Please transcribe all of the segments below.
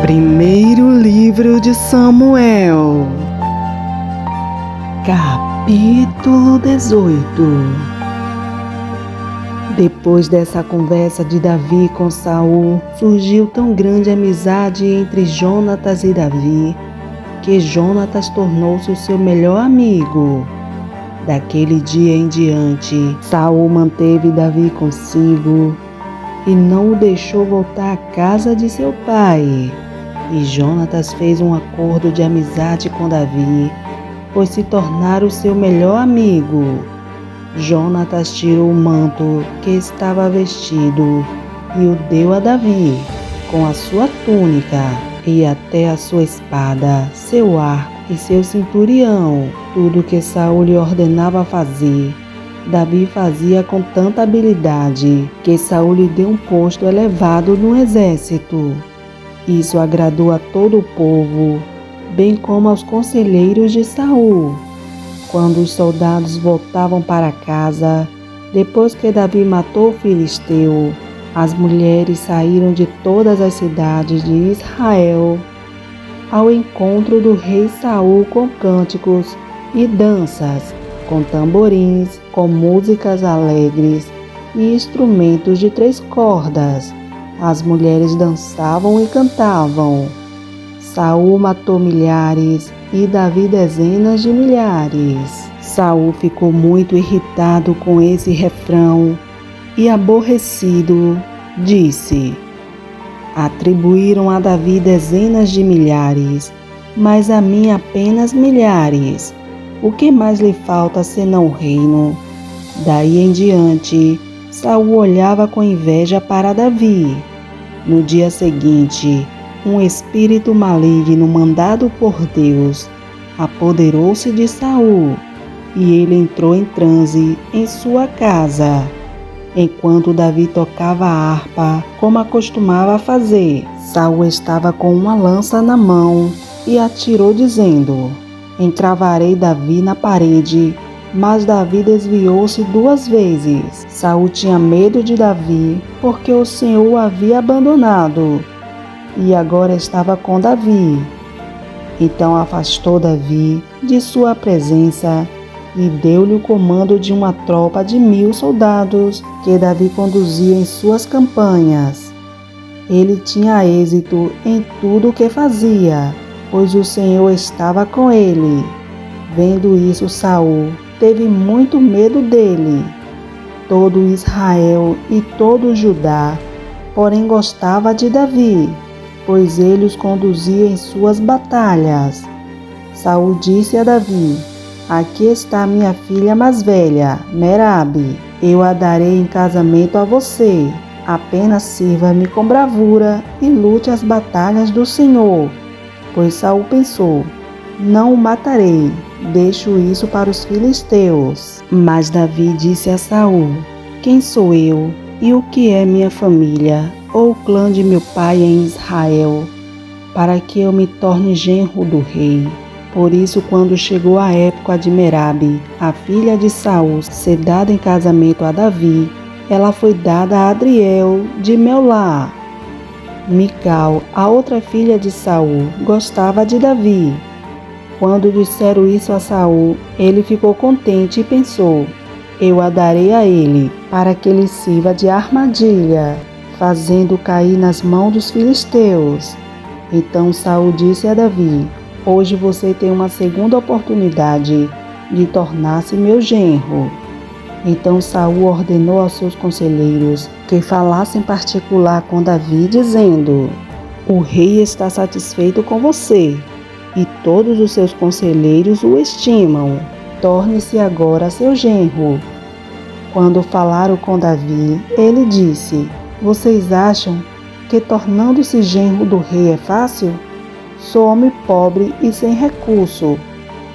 Primeiro livro de Samuel, capítulo 18. Depois dessa conversa de Davi com Saul, surgiu tão grande amizade entre Jonatas e Davi, que Jonatas tornou-se o seu melhor amigo. Daquele dia em diante, Saul manteve Davi consigo e não o deixou voltar à casa de seu pai. E Jonatas fez um acordo de amizade com Davi, pois se tornara o seu melhor amigo. Jonatas tirou o manto que estava vestido e o deu a Davi, com a sua túnica e até a sua espada, seu arco e seu cinturião. Tudo que Saul lhe ordenava fazer, Davi fazia com tanta habilidade que Saul lhe deu um posto elevado no exército. Isso agradou a todo o povo, bem como aos conselheiros de Saul. Quando os soldados voltavam para casa, depois que Davi matou o filisteu, as mulheres saíram de todas as cidades de Israel ao encontro do rei Saul com cânticos e danças, com tamborins, com músicas alegres e instrumentos de 3 cordas. As mulheres dançavam e cantavam. Saul matou milhares e Davi dezenas de milhares. Saul ficou muito irritado com esse refrão e, aborrecido, disse: atribuíram a Davi dezenas de milhares, mas a mim apenas milhares. O que mais lhe falta senão o reino? Daí em diante, Saul olhava com inveja para Davi. No dia seguinte, um espírito maligno mandado por Deus apoderou-se de Saul, e ele entrou em transe em sua casa. Enquanto Davi tocava a harpa, como acostumava fazer, Saul estava com uma lança na mão e atirou dizendo: encravarei Davi na parede. Mas Davi desviou-se 2 vezes. Saul tinha medo de Davi, porque o Senhor o havia abandonado, e agora estava com Davi. Então afastou Davi de sua presença e deu-lhe o comando de uma tropa de 1000 soldados que Davi conduzia em suas campanhas. Ele tinha êxito em tudo o que fazia, pois o Senhor estava com ele. Vendo isso, Saul teve muito medo dele. Todo Israel e todo Judá, porém, gostava de Davi, pois ele os conduzia em suas batalhas. Saul disse a Davi: aqui está minha filha mais velha, Merabe. Eu a darei em casamento a você. Apenas sirva-me com bravura e lute as batalhas do Senhor. Pois Saul pensou: não o matarei, deixo isso para os filisteus. Mas Davi disse a Saul: quem sou eu e o que é minha família ou o clã de meu pai em Israel, para que eu me torne genro do rei? Por isso, quando chegou a época de Merabe, a filha de Saul, ser dada em casamento a Davi, ela foi dada a Adriel de Meolá. Mical, a outra filha de Saul, gostava de Davi. Quando disseram isso a Saul, ele ficou contente e pensou: eu a darei a ele, para que ele sirva de armadilha, fazendo cair nas mãos dos filisteus. Então Saul disse a Davi: hoje você tem uma segunda oportunidade de tornar-se meu genro. Então Saul ordenou aos seus conselheiros que falassem em particular com Davi, dizendo: o rei está satisfeito com você, e todos os seus conselheiros o estimam. Torne-se agora seu genro. Quando falaram com Davi, ele disse: vocês acham que tornando-se genro do rei é fácil? Sou homem pobre e sem recurso.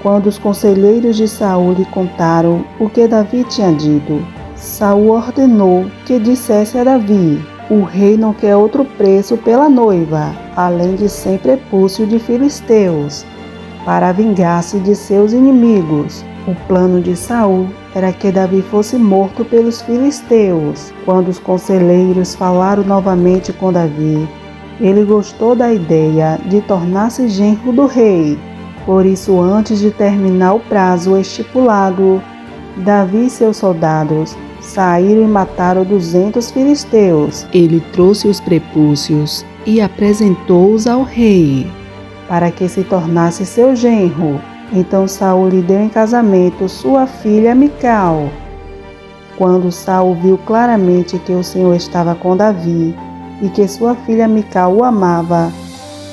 Quando os conselheiros de Saul lhe contaram o que Davi tinha dito, Saul ordenou que dissesse a Davi: o rei não quer outro preço pela noiva, além de 100 prepúcios de filisteus, para vingar-se de seus inimigos. O plano de Saul era que Davi fosse morto pelos filisteus. Quando os conselheiros falaram novamente com Davi, Ele gostou da ideia de tornar-se genro do rei. Por isso, antes de terminar o prazo estipulado, Davi e seus soldados saíram e mataram 200 filisteus. Ele trouxe os prepúcios e apresentou-os ao rei, para que se tornasse seu genro. Então Saul lhe deu em casamento sua filha Mical. Quando Saul viu claramente que o Senhor estava com Davi e que sua filha Mical o amava,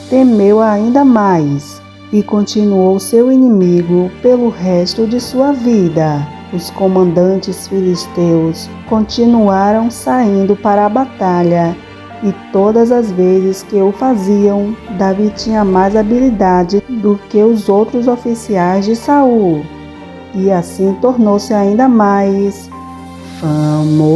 temeu ainda mais e continuou seu inimigo pelo resto de sua vida. Os comandantes filisteus continuaram saindo para a batalha, e todas as vezes que o faziam, Davi tinha mais habilidade do que os outros oficiais de Saul, e assim tornou-se ainda mais famoso.